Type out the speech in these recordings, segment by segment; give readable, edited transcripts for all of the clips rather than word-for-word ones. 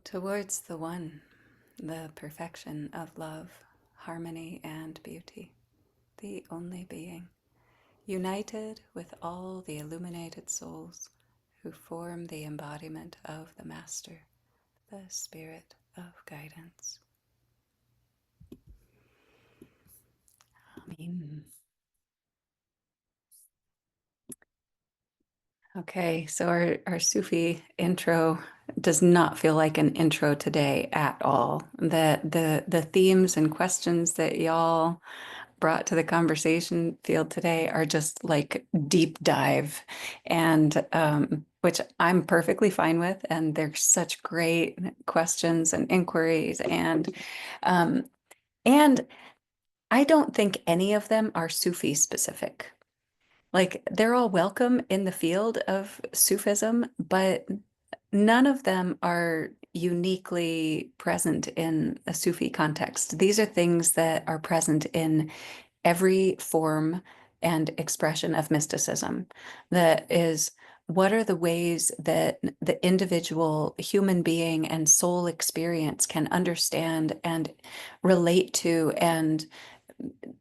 towards the one, the perfection of love, harmony, and beauty, the only being, united with all the illuminated souls who form the embodiment of the Master, the Spirit of guidance. Amen. Okay, so our Sufi intro does not feel like an intro today at all. The themes and questions that y'all brought to the conversation field today are just like deep dive, and which I'm perfectly fine with. And they're such great questions and inquiries, um, and I don't think any of them are Sufi specific. Like they're all welcome in the field of Sufism, but none of them are uniquely present in a Sufi context. These are things that are present in every form and expression of mysticism. That is, what are the ways that the individual human being and soul experience can understand and relate to and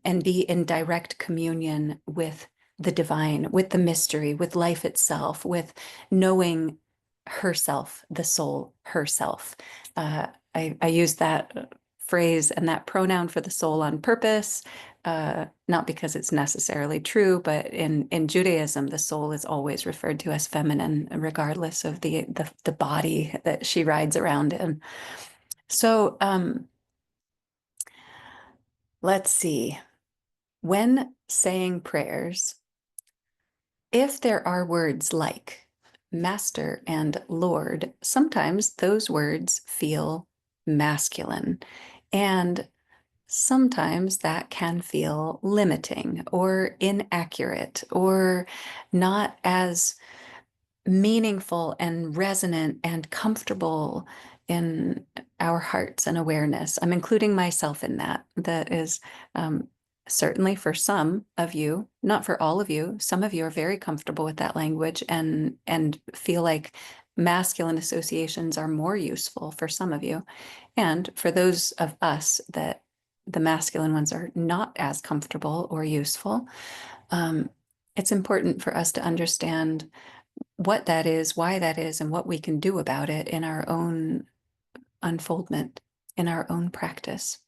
be in direct communion with the divine, with the mystery, with life itself, with knowing herself, the soul herself. I use that phrase and that pronoun for the soul on purpose, not because it's necessarily true, but in Judaism, the soul is always referred to as feminine, regardless of the body that she rides around in. So let's see. When saying prayers, if there are words like master and Lord, sometimes those words feel masculine. And sometimes that can feel limiting or inaccurate or not as meaningful and resonant and comfortable in our hearts and awareness. I'm including myself in that. That is certainly for some of you, not for all of you. Some of you are very comfortable with that language and feel like masculine associations are more useful for some of you. And for those of us that the masculine ones are not as comfortable or useful, it's important for us to understand what that is, why that is, and what we can do about it in our own unfoldment, in our own practice.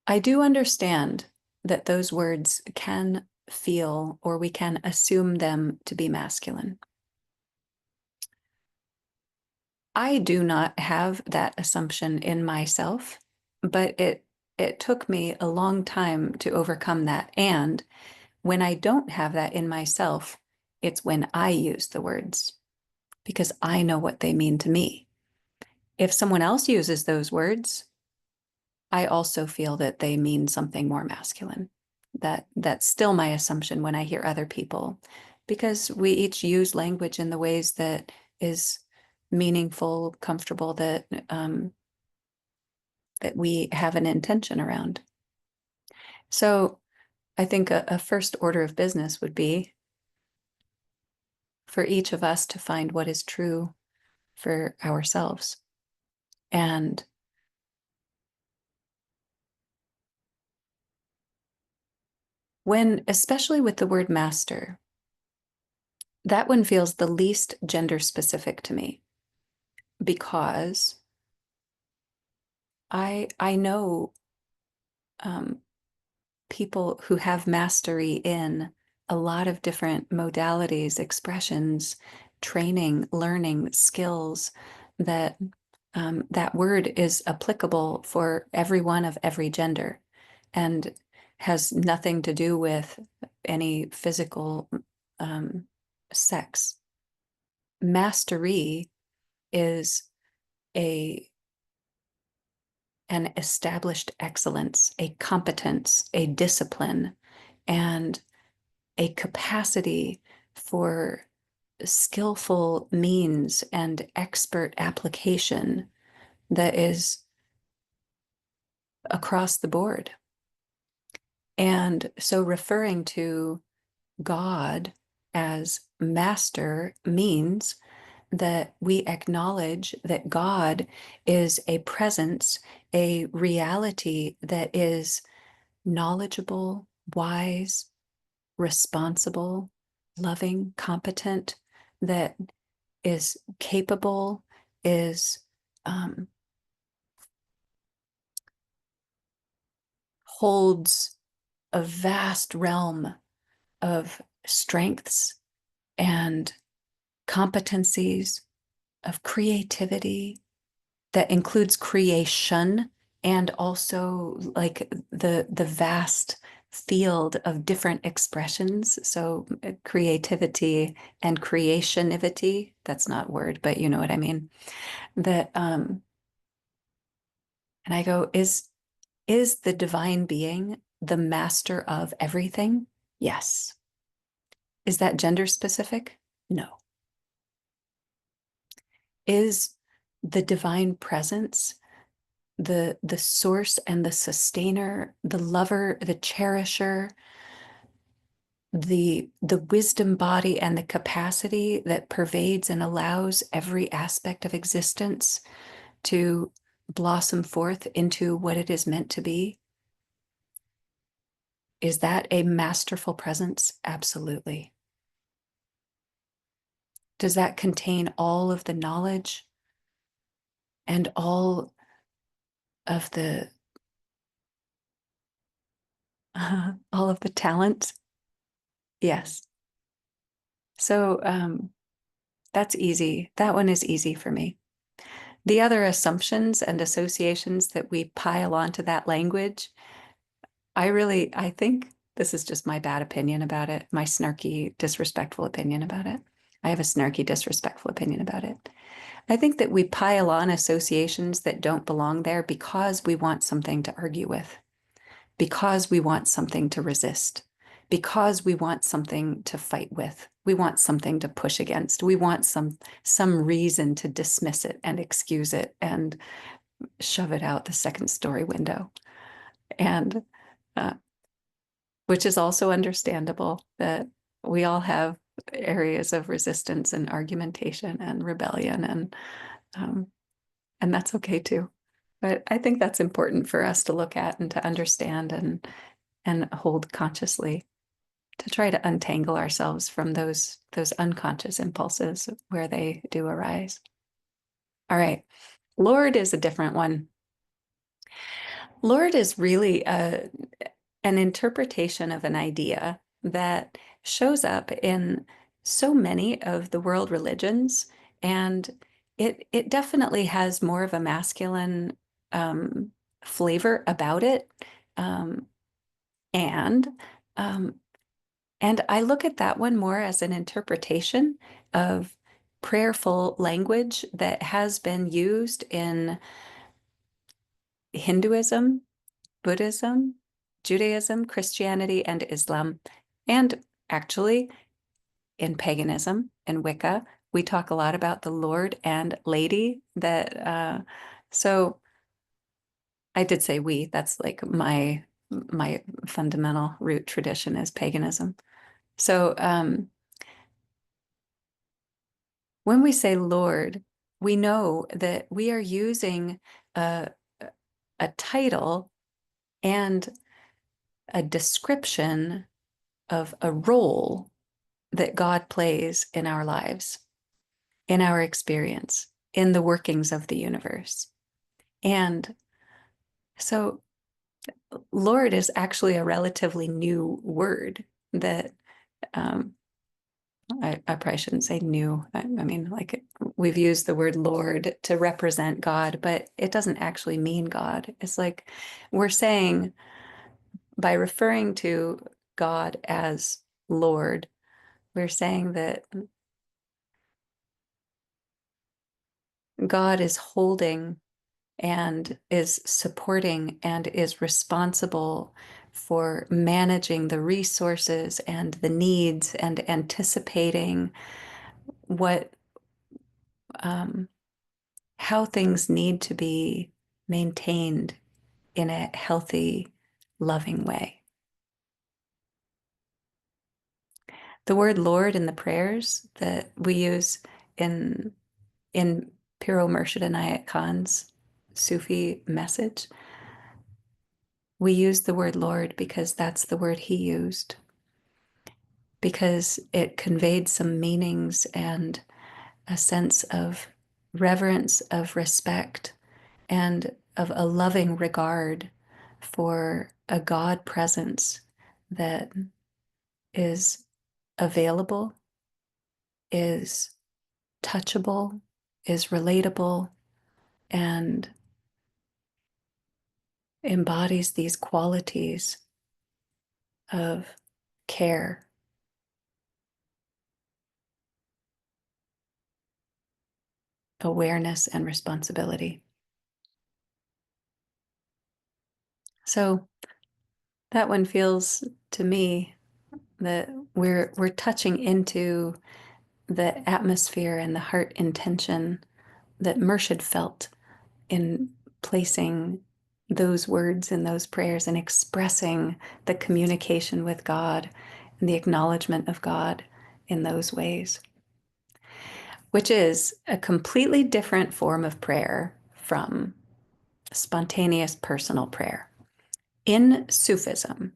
I do understand that those words can feel, or we can assume them to be masculine. I do not have that assumption in myself, but it took me a long time to overcome that. And when I don't have that in myself, it's when I use the words because I know what they mean to me. If someone else uses those words, I also feel that they mean something more masculine. That's still my assumption when I hear other people, because we each use language in the ways that is meaningful, comfortable, that we have an intention around. So I think a first order of business would be for each of us to find what is true for ourselves. And when, especially with the word master, that one feels the least gender specific to me because I know people who have mastery in a lot of different modalities, expressions, training, learning, skills that that word is applicable for everyone of every gender and has nothing to do with any physical sex. Mastery is a an established excellence, a competence, a discipline, and a capacity for skillful means and expert application that is across the board. And so referring to God as master means that we acknowledge that God is a presence, a reality that is knowledgeable, wise, responsible, loving, competent, that is capable, is um, holds a vast realm of strengths and competencies, of creativity that includes creation and also like the vast field of different expressions. So creativity and creationivity, that's not a word, but you know what I mean. That and I go, is the divine being the master of everything? Yes. Is that gender specific? No. Is the divine presence the source and the sustainer, the lover, the cherisher, the wisdom body and the capacity that pervades and allows every aspect of existence to blossom forth into what it is meant to be? Is that a masterful presence? Absolutely. Does that contain all of the knowledge and all of the all of the talent? Yes. So that's easy. That one is easy for me. The other assumptions and associations that we pile onto that language, I think this is just my bad opinion about it, my snarky, disrespectful opinion about it. I have a snarky, disrespectful opinion about it. I think that we pile on associations that don't belong there because we want something to argue with, because we want something to resist, because we want something to fight with. We want something to push against. We want some reason to dismiss it and excuse it and shove it out the second story window. And uh, which is also understandable that we all have areas of resistance and argumentation and rebellion um, and that's okay too. But I think that's important for us to look at and to understand and hold consciously to try to untangle ourselves from those unconscious impulses where they do arise. All right. Lord is a different one. Lord is really an interpretation of an idea that shows up in so many of the world religions, and it definitely has more of a masculine um, flavor about it. Um, and um, and I look at that one more as an interpretation of prayerful language that has been used in Hinduism, Buddhism, Judaism, Christianity, and Islam. And actually, in paganism and Wicca, we talk a lot about the Lord and Lady. So I did say we, that's like my fundamental root tradition is paganism. So when we say Lord, we know that we are using a, a title and a description of a role that God plays in our lives, in our experience, in the workings of the universe. And so, Lord is actually a relatively new word that I probably shouldn't say new. I mean, like we've used the word Lord to represent God, but it doesn't actually mean God. It's like we're saying by referring to God as Lord, we're saying that God is holding and is supporting and is responsible for managing the resources and the needs and anticipating what um, how things need to be maintained in a healthy, loving way. The word Lord in the prayers that we use in in Piro Murshid Inayat Khan's Sufi message, we use the word Lord because that's the word he used, because it conveyed some meanings and a sense of reverence, of respect, and of a loving regard for a God presence that is available, is touchable, is relatable, and embodies these qualities of care, awareness, and responsibility. So that one feels to me that we're touching into the atmosphere and the heart intention that Murshid felt in placing those words in those prayers and expressing the communication with God and the acknowledgement of God in those ways, which is a completely different form of prayer from spontaneous personal prayer. In Sufism,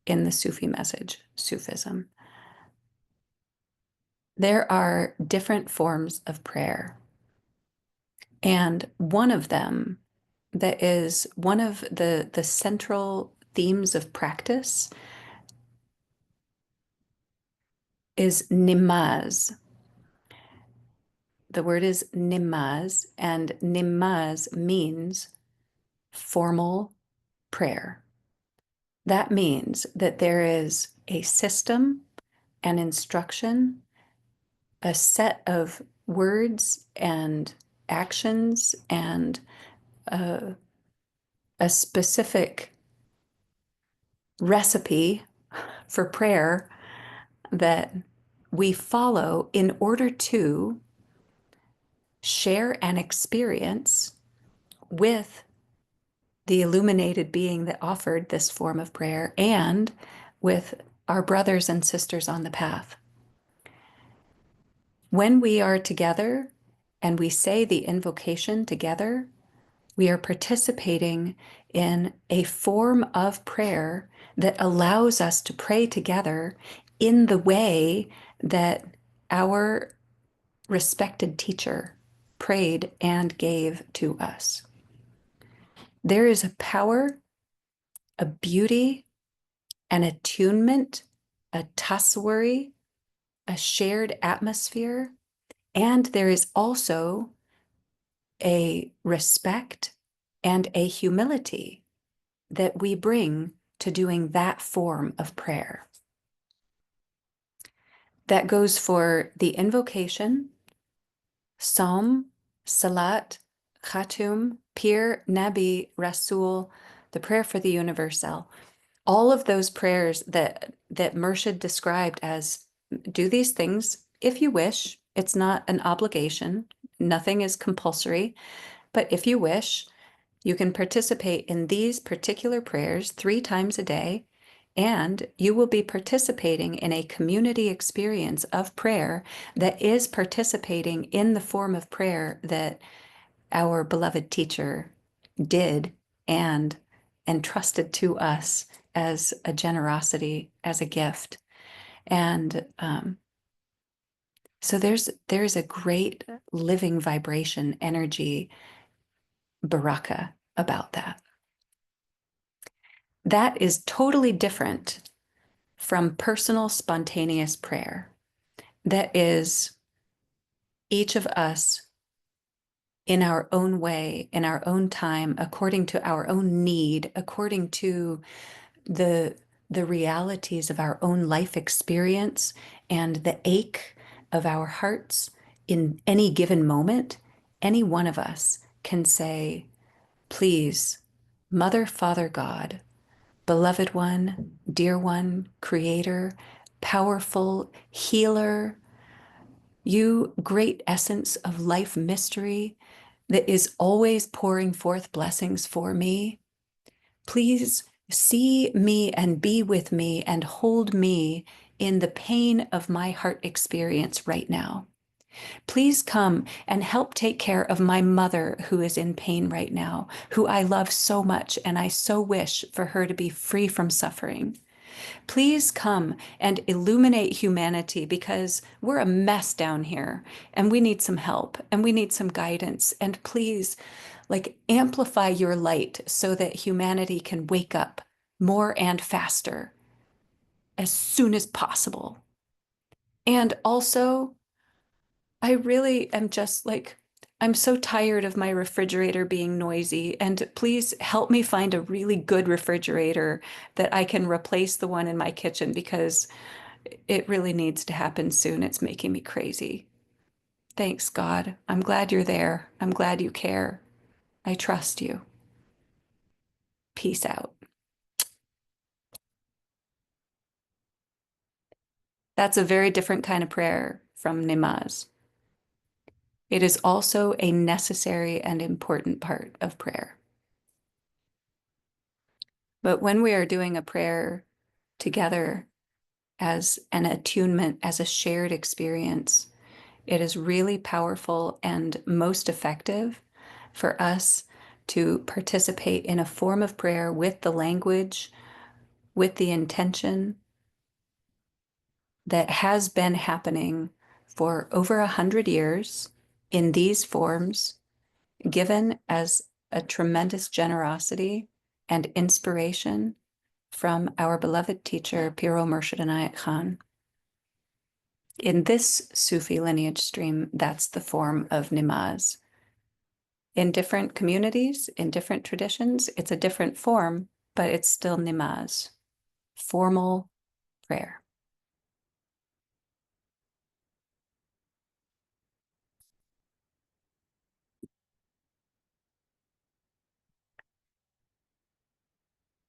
in the Sufi message, Sufism, there are different forms of prayer. And one of them that is one of the central themes of practice is nimaz. The word is nimaz, and nimaz means formal prayer. That means that there is a system, an instruction, a set of words and actions, and a specific recipe for prayer that we follow in order to share an experience with the illuminated being that offered this form of prayer and with our brothers and sisters on the path. When we are together and we say the invocation together, we are participating in a form of prayer that allows us to pray together in the way that our respected teacher prayed and gave to us. There is a power, a beauty, an attunement, a tasawwuri, a shared atmosphere, and there is also a respect and a humility that we bring to doing that form of prayer. That goes for the invocation, Psalm, Salat, Khatum, Pir, Nabi, Rasul, the prayer for the universal. All of those prayers that Murshid described as do these things if you wish. It's not an obligation. Nothing is compulsory. But if you wish, you can participate in these particular prayers 3 times a day, and you will be participating in a community experience of prayer that is participating in the form of prayer that our beloved teacher did and entrusted to us as a generosity, as a gift. And so there's a great living vibration, energy, baraka about that. That is totally different from personal spontaneous prayer. That is each of us in our own way, in our own time, according to our own need, according to the realities of our own life experience and the ache of our hearts in any given moment. Any one of us can say, please, Mother, Father, God, beloved one, dear one, creator, powerful healer, you great essence of life mystery that is always pouring forth blessings for me. Please see me and be with me and hold me in the pain of my heart experience right now. Please come and help take care of my mother who is in pain right now, who I love so much, and I so wish for her to be free from suffering. Please come and illuminate humanity because we're a mess down here and we need some help and we need some guidance. And please, like, amplify your light so that humanity can wake up more and faster as soon as possible. And also, I really am just like, I'm so tired of my refrigerator being noisy. And please help me find a really good refrigerator that I can replace the one in my kitchen because it really needs to happen soon. It's making me crazy. Thanks, God. I'm glad you're there. I'm glad you care. I trust you. Peace out. That's a very different kind of prayer from Nimaz. It is also a necessary and important part of prayer. But when we are doing a prayer together as an attunement, as a shared experience, it is really powerful and most effective for us to participate in a form of prayer with the language, with the intention that has been happening for over 100 years in these forms, given as a tremendous generosity and inspiration from our beloved teacher, Piro Murshid Inayat Khan. In this Sufi lineage stream, that's the form of nimaz. In different communities, in different traditions, it's a different form, but it's still nimaz, formal prayer.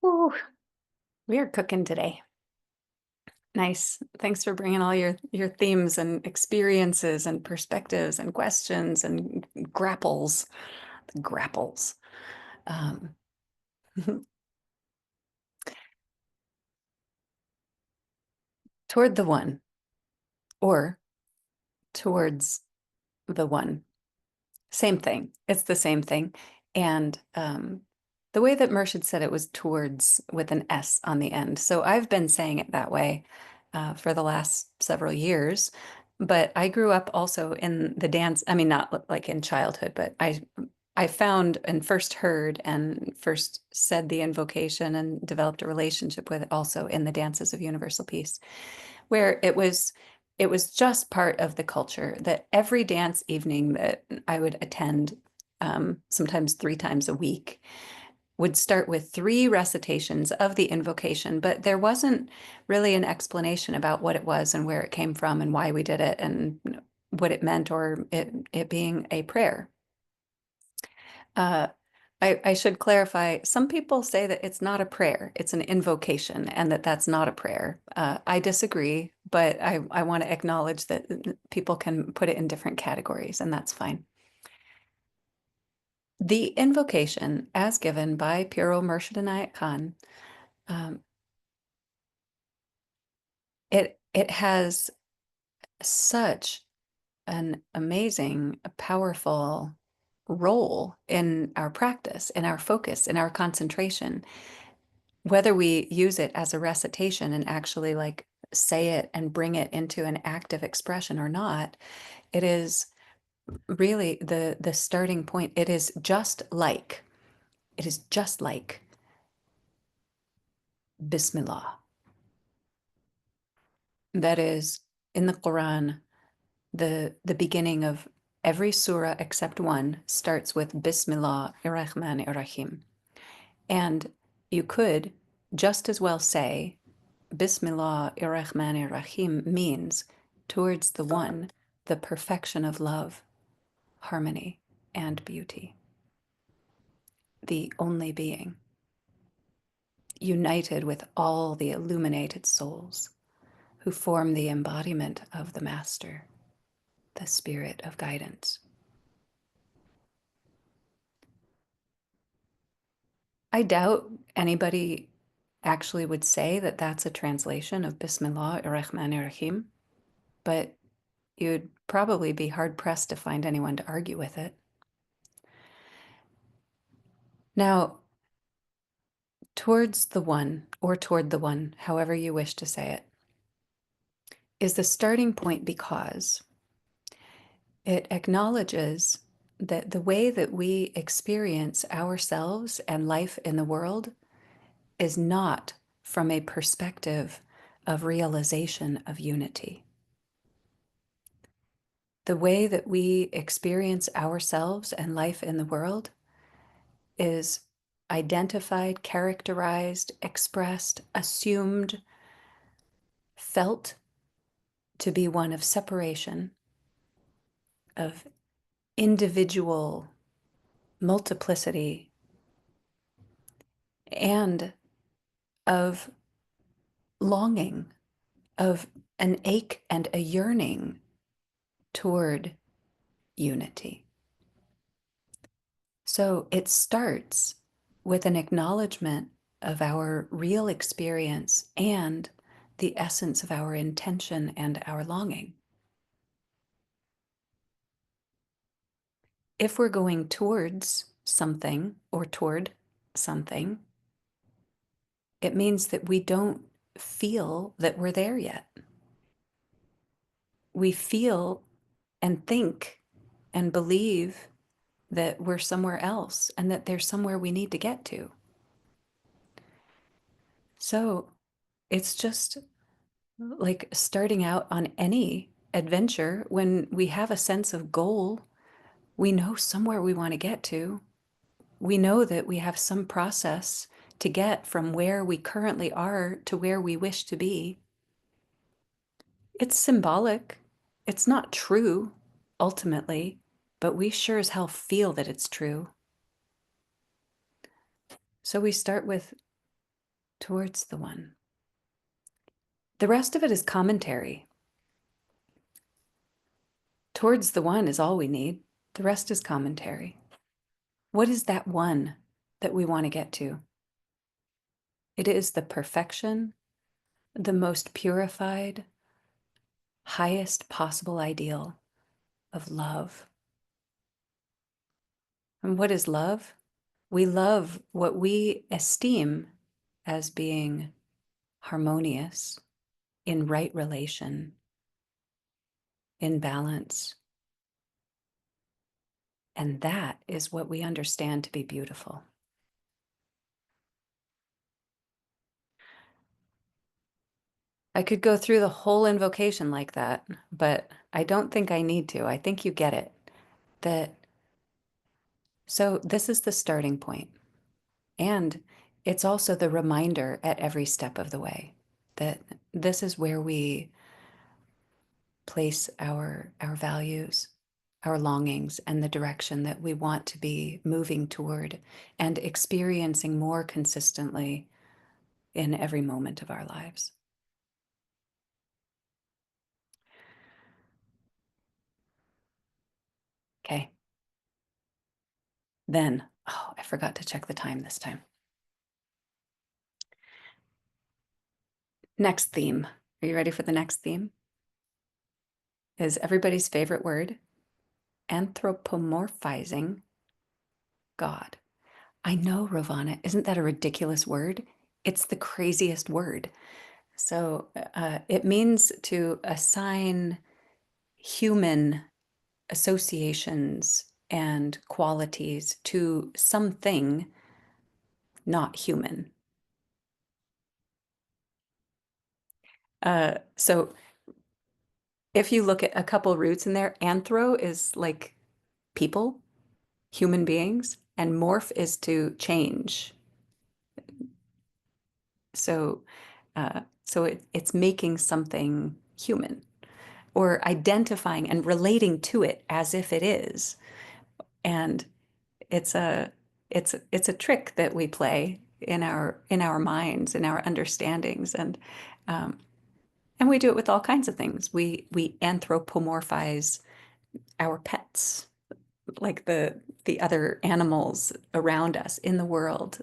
Ooh, we are cooking today. Nice. Thanks for bringing all your themes and experiences and perspectives and questions and grapples, the grapples. Um, toward the one or towards the one. Same thing. It's the same thing. And the way that Murshid said it was towards with an S on the end. So I've been saying it that way for the last several years. But I grew up also in the dance. I mean, not like in childhood, but I found and first heard and first said the invocation and developed a relationship with it also in the dances of universal peace, where it was just part of the culture that every dance evening that I would attend, sometimes 3 times a week, would start with 3 recitations of the invocation, but there wasn't really an explanation about what it was and where it came from and why we did it and what it meant or it being a prayer. Uh, I should clarify, some people say that it's not a prayer, it's an invocation, and that that's not a prayer. I disagree, but I want to acknowledge that people can put it in different categories, and that's fine. The invocation, as given by Piro Murshid Inayat Khan, um, it has such an amazing, powerful role in our practice, in our focus, in our concentration. Whether we use it as a recitation and actually like say it and bring it into an active expression or not, it is really the starting point. It is just like Bismillah. That is in the Quran, the beginning of every surah except one starts with Bismillah ar-Rahman ar-Rahim. And you could just as well say Bismillah ar-Rahman ar-Rahim means towards the one, the perfection of love, harmony, and beauty, the only being, united with all the illuminated souls who form the embodiment of the Master, the spirit of guidance. I doubt anybody actually would say that that's a translation of Bismillah ar-Rahman ar-Rahim, but you'd probably be hard pressed to find anyone to argue with it. Now, towards the one, or toward the one, however you wish to say it, is the starting point because it acknowledges that the way that we experience ourselves and life in the world is not from a perspective of realization of unity. The way that we experience ourselves and life in the world is identified, characterized, expressed, assumed, felt to be one of separation, of individual multiplicity, and of longing, of an ache and a yearning toward unity. So it starts with an acknowledgement of our real experience and the essence of our intention and our longing. If we're going towards something or toward something, it means that we don't feel that we're there yet. We feel and think and believe that we're somewhere else and that there's somewhere we need to get to. So it's just like starting out on any adventure. When we have a sense of goal, we know somewhere we want to get to. We know that we have some process to get from where we currently are to where we wish to be. It's symbolic. It's not true, ultimately, but we sure as hell feel that it's true. So we start with towards the one. The rest of it is commentary. Towards the one is all we need. The rest is commentary. What is that one that we want to get to? It is the perfection, the most purified, highest possible ideal of love. And what is love? We love what we esteem as being harmonious, in right relation, in balance. And that is what we understand to be beautiful. I could go through the whole invocation like that, but I don't think I need to. I think you get it. That so this is the starting point. And it's also the reminder at every step of the way that this is where we place our values, our longings, and the direction that we want to be moving toward and experiencing more consistently in every moment of our lives. Okay. Then, oh, I forgot to check the time this time. Next theme. Are you ready for the next theme? Is everybody's favorite word, anthropomorphizing God. I know, Ravana, isn't that a ridiculous word? It's the craziest word. So it means to assign human associations and qualities to something not human. So if you look at a couple roots in there, anthro is like people, human beings, and morph is to change. So, it's making something human or identifying and relating to it as if it is. And it's a it's a trick that we play in our minds, in our understandings, and we do it with all kinds of things. We anthropomorphize our pets. like the other animals around us in the world,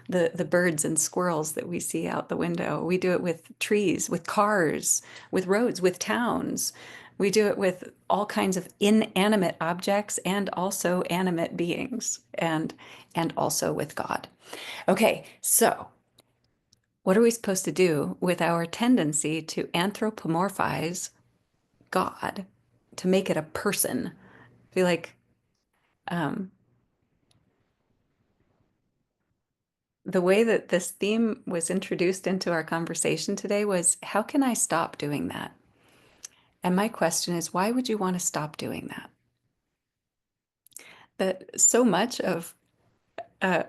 the birds and squirrels that we see out the window. We do it with trees, with cars, with roads, with towns. We do it with all kinds of inanimate objects and also animate beings, and also with God. Okay, so what are we supposed to do with our tendency to anthropomorphize God, to make it a person? I feel like um, the way that this theme was introduced into our conversation today was, how can I stop doing that? And my question is, why would you want to stop doing that? That so much of uh,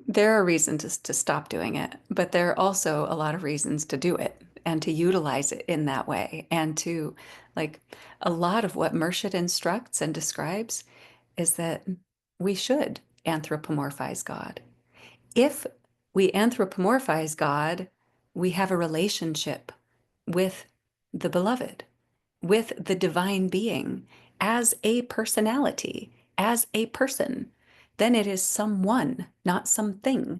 there are reasons to stop doing it, but there are also a lot of reasons to do it and to utilize it in that way. And to, like, a lot of what Murshid instructs and describes is that we should anthropomorphize God. If we anthropomorphize God, we have a relationship with the beloved, with the divine being as a personality, as a person. Then it is someone, not something.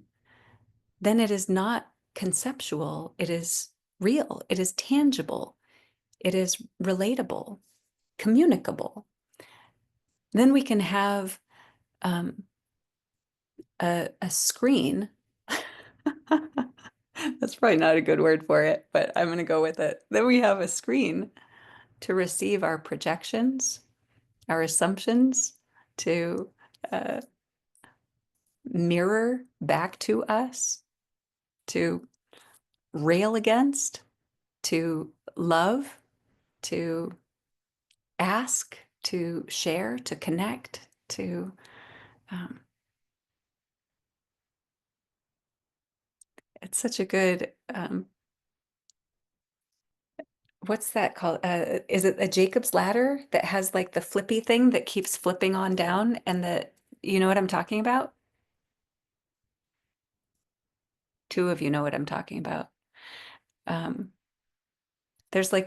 Then it is not conceptual, it is real, it is tangible, it is relatable, communicable. Then we can have um, a screen. That's probably not a good word for it, but I'm going to go with it. Then we have a screen to receive our projections, our assumptions, to uh, mirror back to us, to rail against, to love, to ask, to share, to connect, to um, it's such a good what's that called? Is it a Jacob's ladder that has like the flippy thing that keeps flipping on down, and you know what I'm talking about? Two of you know what I'm talking about. Um, there's like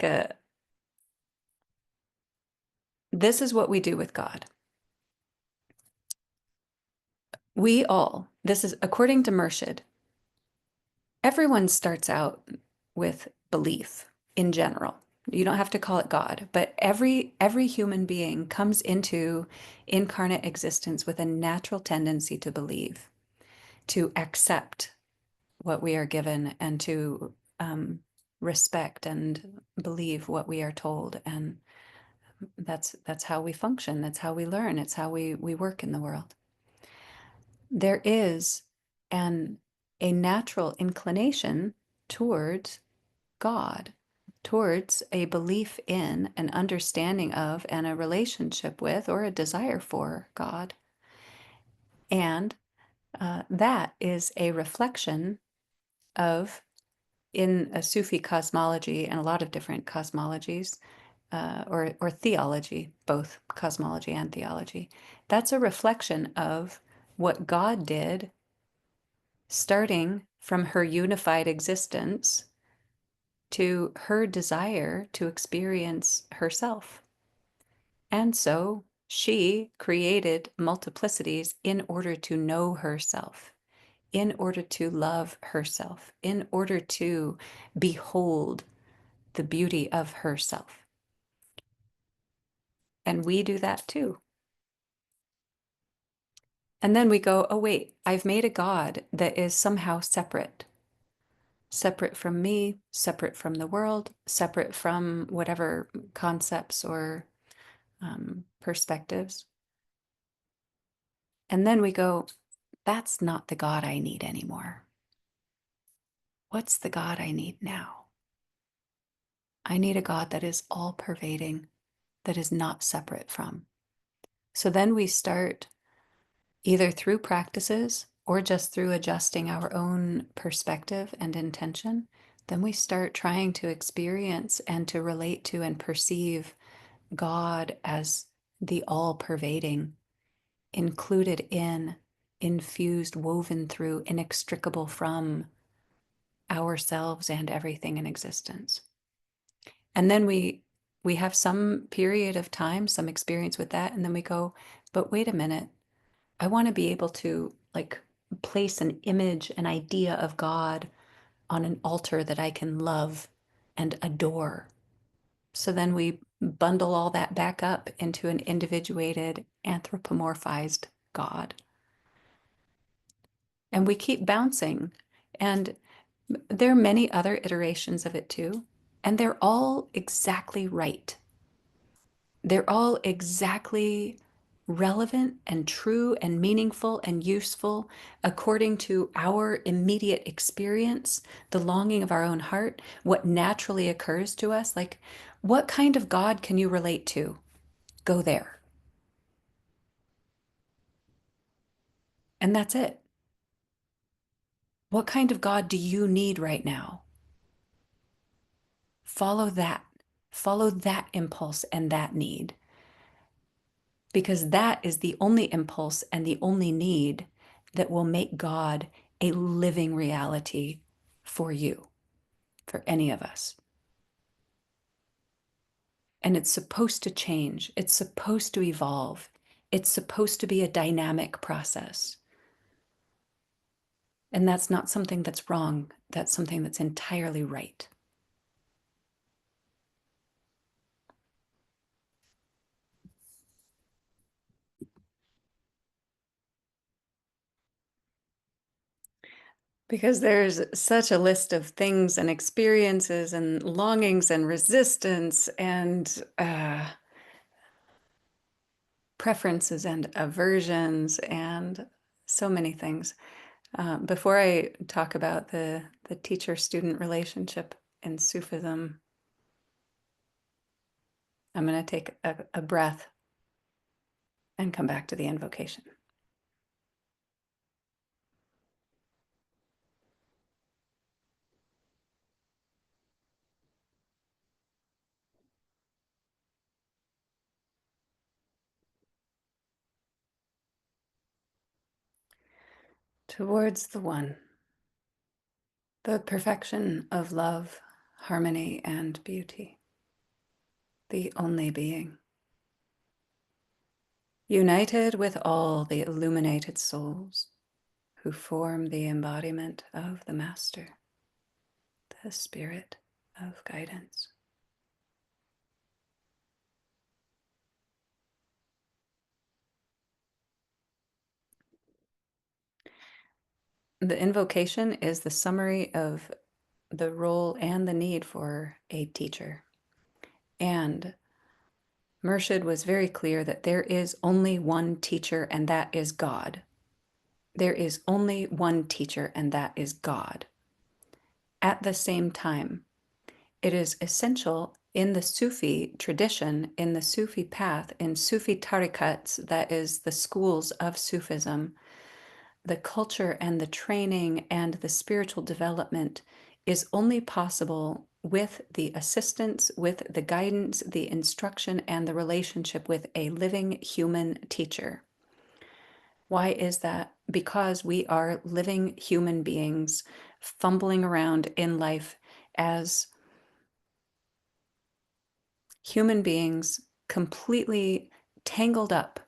this is what we do with God. This is according to Murshid, everyone starts out with belief in general. You don't have to call it God, but every human being comes into incarnate existence with a natural tendency to believe, to accept what we are given, and to respect and believe what we are told. And that's how we function. That's how we learn. It's how we work in the world. There is an a natural inclination towards God, towards a belief in, an understanding of, and a relationship with, or a desire for God. And that is a reflection of, in a Sufi cosmology and a lot of different cosmologies, or theology, both cosmology and theology, that's a reflection of what God did starting from her unified existence to her desire to experience herself. And so she created multiplicities in order to know herself, in order to love herself, in order to behold the beauty of herself. And we do that too. And then we go, oh, wait, I've made a God that is somehow separate, separate from me, separate from the world, separate from whatever concepts or perspectives. And then we go, that's not the God I need anymore. What's the God I need now? I need a God that is all pervading, that is not separate from. So then we start, either through practices or just through adjusting our own perspective and intention, then we start trying to experience and to relate to and perceive God as the all pervading, included in, infused, woven through, inextricable from ourselves and everything in existence. And then we We have some period of time, some experience with that, and then we go, but wait a minute. I want to be able to like place an image, an idea of God on an altar that I can love and adore. So then we bundle all that back up into an individuated, anthropomorphized God. And we keep bouncing. And there are many other iterations of it too. And they're all exactly right. They're all exactly relevant and true and meaningful and useful according to our immediate experience, the longing of our own heart, what naturally occurs to us. Like, what kind of God can you relate to? Go there. And that's it. What kind of God do you need right now? Follow that. Follow that impulse and that need. Because that is the only impulse and the only need that will make God a living reality for you, for any of us. And it's supposed to change, it's supposed to evolve, it's supposed to be a dynamic process. And that's not something that's wrong, that's something that's entirely right. Because there's such a list of things and experiences and longings and resistance and preferences and aversions and so many things. Before I talk about the teacher-student relationship in Sufism, I'm going to take a breath and come back to the invocation. Towards the One, the perfection of love, harmony, and beauty, the only being, united with all the illuminated souls who form the embodiment of the Master, the Spirit of guidance. The invocation is the summary of the role and the need for a teacher. And Murshid was very clear that there is only one teacher, and that is God. There is only one teacher, and that is God. At the same time, it is essential in the Sufi tradition, in the Sufi path, in Sufi tarikats, that is the schools of Sufism, the culture and the training and the spiritual development is only possible with the assistance, with the guidance, the instruction, and the relationship with a living human teacher. Why is that? Because we are living human beings fumbling around in life as human beings, completely tangled up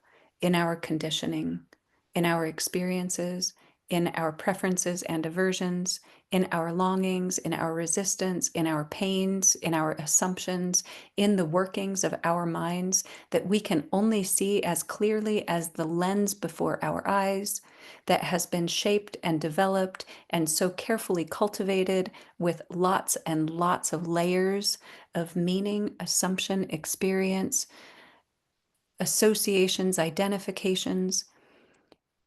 in our conditioning, in our experiences, in our preferences and aversions, in our longings, in our resistance, in our pains, in our assumptions, in the workings of our minds that we can only see as clearly as the lens before our eyes that has been shaped and developed and so carefully cultivated with lots and lots of layers of meaning, assumption, experience, associations, identifications.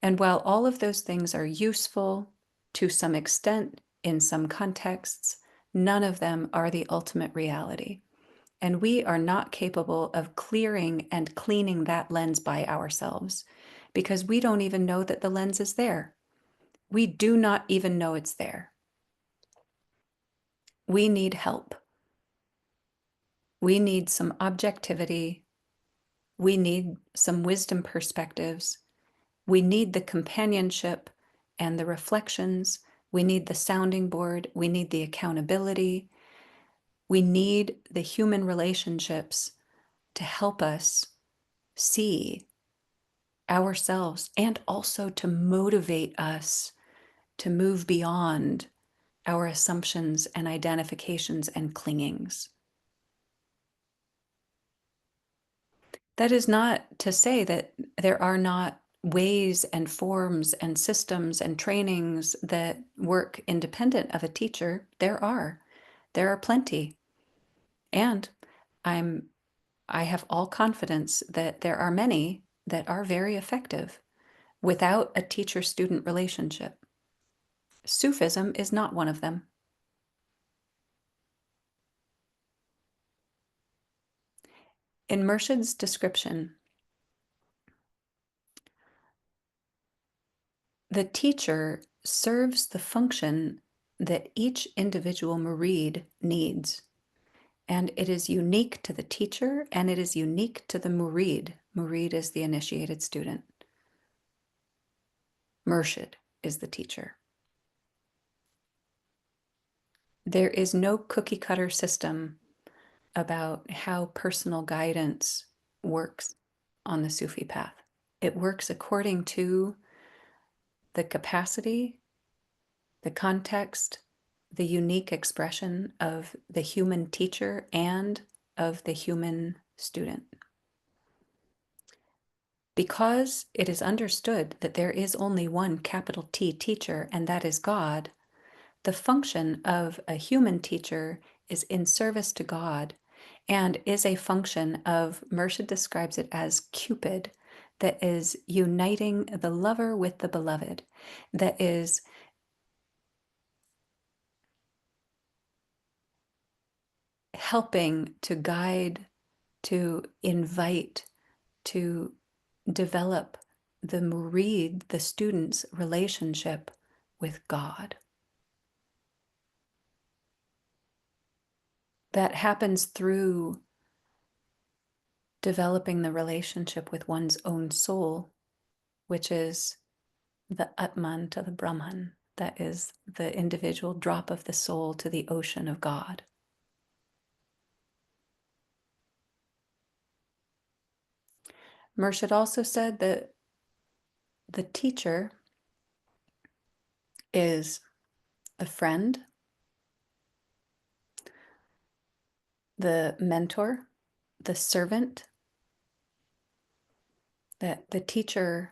And while all of those things are useful to some extent in some contexts, none of them are the ultimate reality. And we are not capable of clearing and cleaning that lens by ourselves because we don't even know that the lens is there. We do not even know it's there. We need help. We need some objectivity. We need some wisdom perspectives. We need the companionship and the reflections. We need the sounding board. We need the accountability. We need the human relationships to help us see ourselves and also to motivate us to move beyond our assumptions and identifications and clingings. That is not to say that there are not ways and forms and systems and trainings that work independent of a teacher. There are. There are plenty. And I'm I have all confidence that there are many that are very effective without a teacher-student relationship. Sufism is not one of them. In Murshid's description, the teacher serves the function that each individual murid needs. And it is unique to the teacher and it is unique to the murid. Murid is the initiated student. Murshid is the teacher. There is no cookie cutter system about how personal guidance works on the Sufi path. It works according to the capacity, the context, the unique expression of the human teacher and of the human student. Because it is understood that there is only one capital T teacher, and that is God, the function of a human teacher is in service to God and is a function of, Murshid describes it as Cupid, that is uniting the lover with the beloved, that is helping to guide, to invite, to develop the murid, the student's relationship with God. That happens through developing the relationship with one's own soul, which is the Atman to the Brahman. That is the individual drop of the soul to the ocean of God. Murshid also said that the teacher is the friend, the mentor, the servant, that the teacher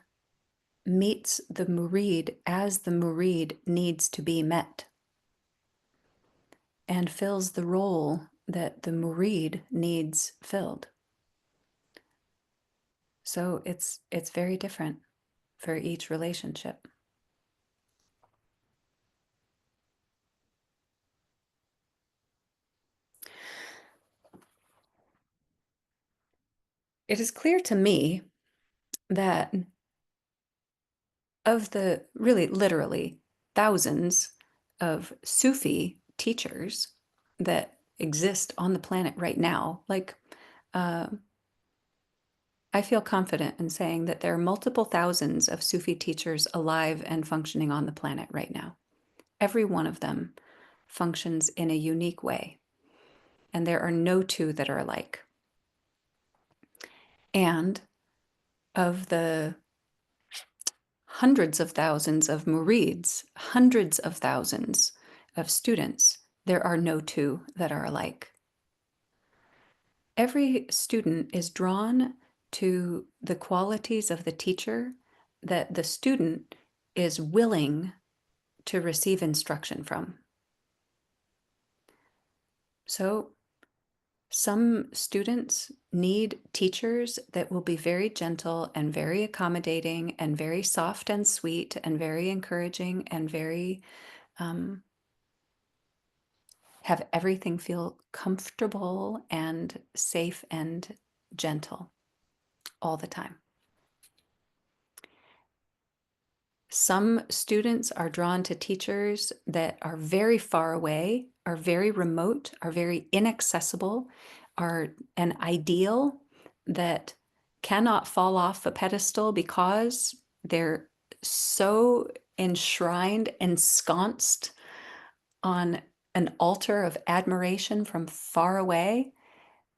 meets the murid as the murid needs to be met and fills the role that the murid needs filled. So it's very different for each relationship. It is clear to me that of the really literally thousands of Sufi teachers that exist on the planet right now, like uh, I feel confident in saying that there are multiple thousands of Sufi teachers alive and functioning on the planet right now. Every one of them functions in a unique way, and there are no two that are alike. And of the hundreds of thousands of murids, hundreds of thousands of students, there are no two that are alike. Every student is drawn to the qualities of the teacher that the student is willing to receive instruction from. So some students need teachers that will be very gentle and very accommodating and very soft and sweet and very encouraging and very have everything feel comfortable and safe and gentle all the time. Some students are drawn to teachers that are very far away, are very remote, are very inaccessible, are an ideal that cannot fall off a pedestal because they're so enshrined, ensconced on an altar of admiration from far away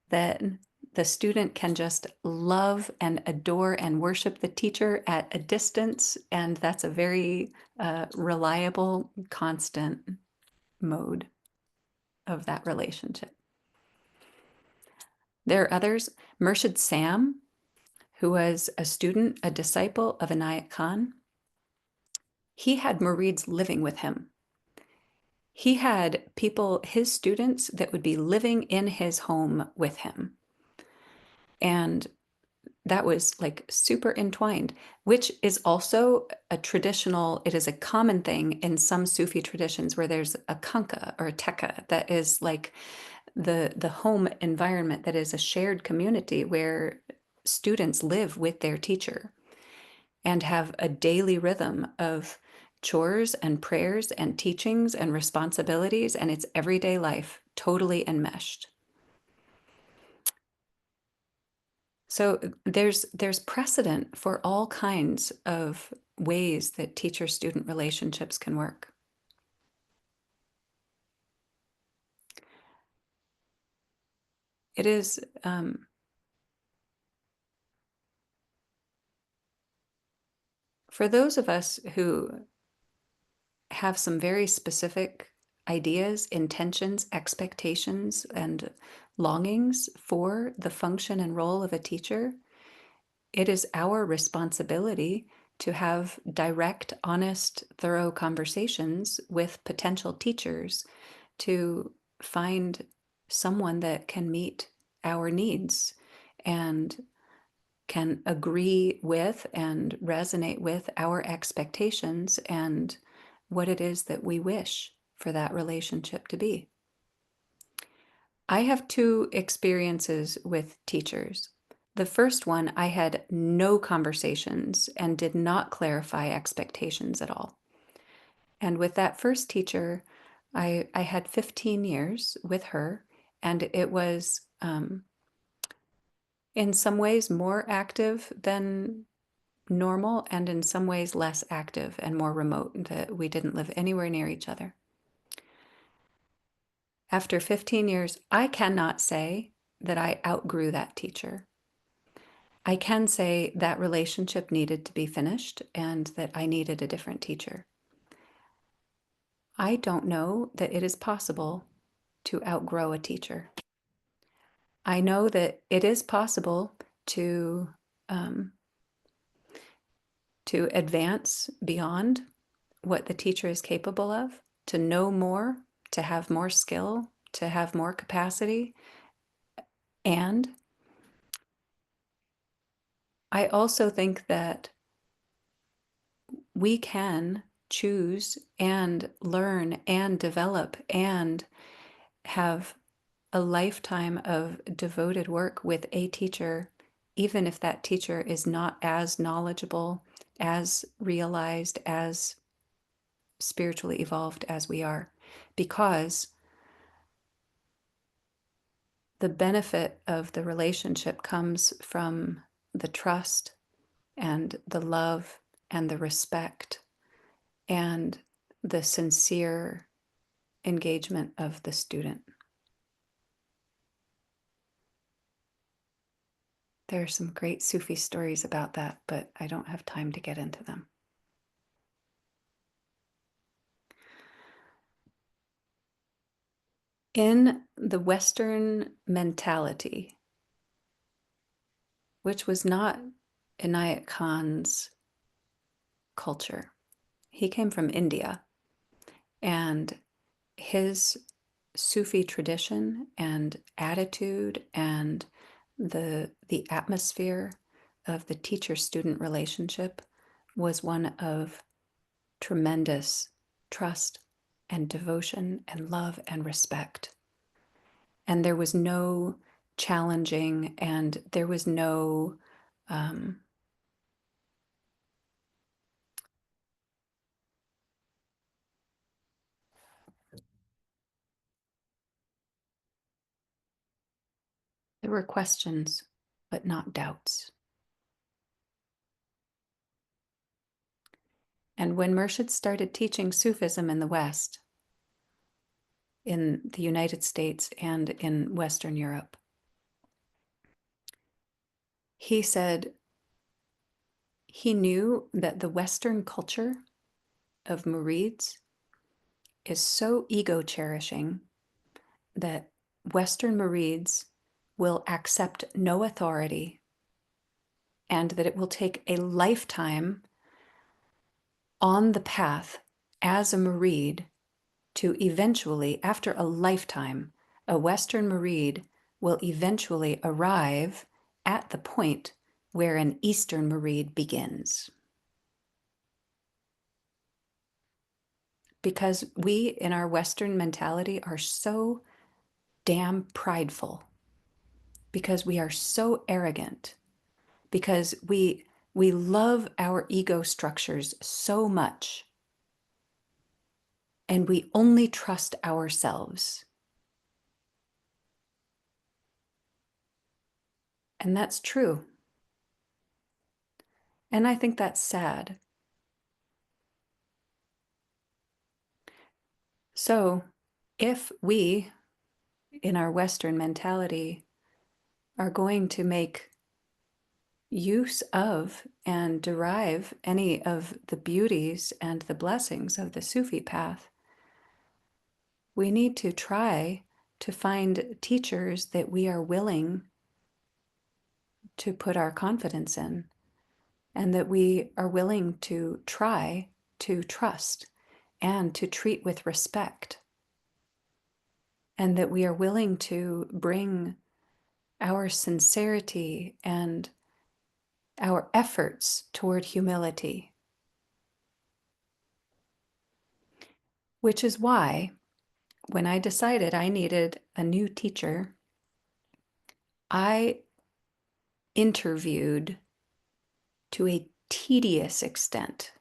that the student can just love and adore and worship the teacher at a distance. And that's a very reliable, constant mode of that relationship. There are others. Murshid Sam, who was a student, a disciple of Inayat Khan, he had murids living with him. He had people, his students, that would be living in his home with him. And that was like super entwined, which is also a traditional, it is a common thing in some Sufi traditions where there's a kanka or a tekka that is like the home environment that is a shared community where students live with their teacher and have a daily rhythm of chores and prayers and teachings and responsibilities, and it's everyday life totally enmeshed. So there's precedent for all kinds of ways that teacher-student relationships can work. It is for those of us who have some very specific ideas, intentions, expectations, and longings for the function and role of a teacher, it is our responsibility to have direct, honest, thorough conversations with potential teachers to find someone that can meet our needs and can agree with and resonate with our expectations and what it is that we wish for that relationship to be. I have two experiences with teachers. The first one, I had no conversations and did not clarify expectations at all. And with that first teacher, I had 15 years with her, and it was in some ways more active than normal, and in some ways less active and more remote, that we didn't live anywhere near each other. After 15 years, I cannot say that I outgrew that teacher. I can say that relationship needed to be finished and that I needed a different teacher. I don't know that it is possible to outgrow a teacher. I know that it is possible um, to advance beyond what the teacher is capable of, to know more, to have more skill, to have more capacity. And I also think that we can choose and learn and develop and have a lifetime of devoted work with a teacher, even if that teacher is not as knowledgeable, as realized, as spiritually evolved as we are, because the benefit of the relationship comes from the trust and the love and the respect and the sincere engagement of the student. There are some great Sufi stories about that, but I don't have time to get into them. In the Western mentality, which was not Inayat Khan's culture, he came from India, and his Sufi tradition and attitude and the atmosphere of the teacher-student relationship was one of tremendous trust and devotion and love and respect. And there was no challenging, and there was no there were questions, but not doubts. And when Murshid started teaching Sufism in the West, in the United States and in Western Europe. He said he knew that the Western culture of Murids is so ego cherishing that Western Murids will accept no authority, and that it will take a lifetime on the path as a Murid to eventually, after a lifetime, a Western Murid will eventually arrive at the point where an Eastern Murid begins. Because we, in our Western mentality, are so damn prideful, because we are so arrogant, because we love our ego structures so much, and we only trust ourselves. And that's true. And I think that's sad. So if we, in our Western mentality, are going to make use of and derive any of the beauties and the blessings of the Sufi path, we need to try to find teachers that we are willing to put our confidence in, and that we are willing to try to trust and to treat with respect, and that we are willing to bring our sincerity and our efforts toward humility. Which is why, when I decided I needed a new teacher, I interviewed to a tedious extent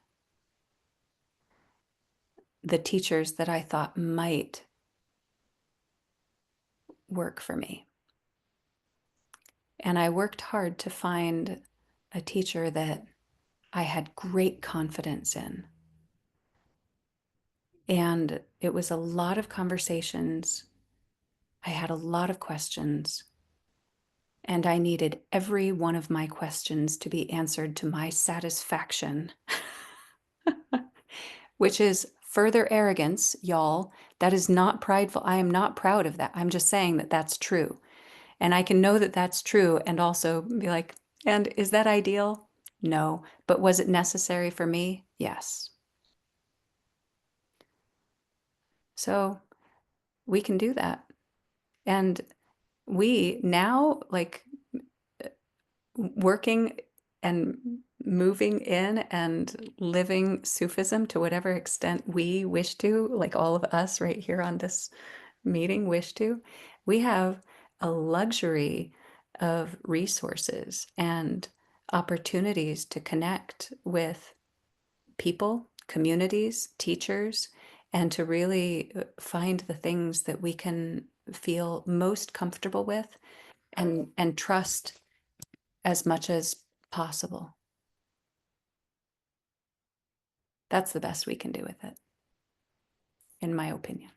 the teachers that I thought might work for me. And I worked hard to find a teacher that I had great confidence in. And it was a lot of conversations. I had a lot of questions. And I needed every one of my questions to be answered to my satisfaction, which is further arrogance, y'all. That is not prideful. I am not proud of that. I'm just saying that that's true. And I can know that that's true and also be like, and is that ideal? No. But was it necessary for me? Yes. So we can do that. And we now, like, working and moving in and living Sufism to whatever extent we wish to, like all of us right here on this meeting wish to, we have a luxury of resources and opportunities to connect with people, communities, teachers, and to really find the things that we can feel most comfortable with and trust as much as possible. That's the best we can do with it, in my opinion.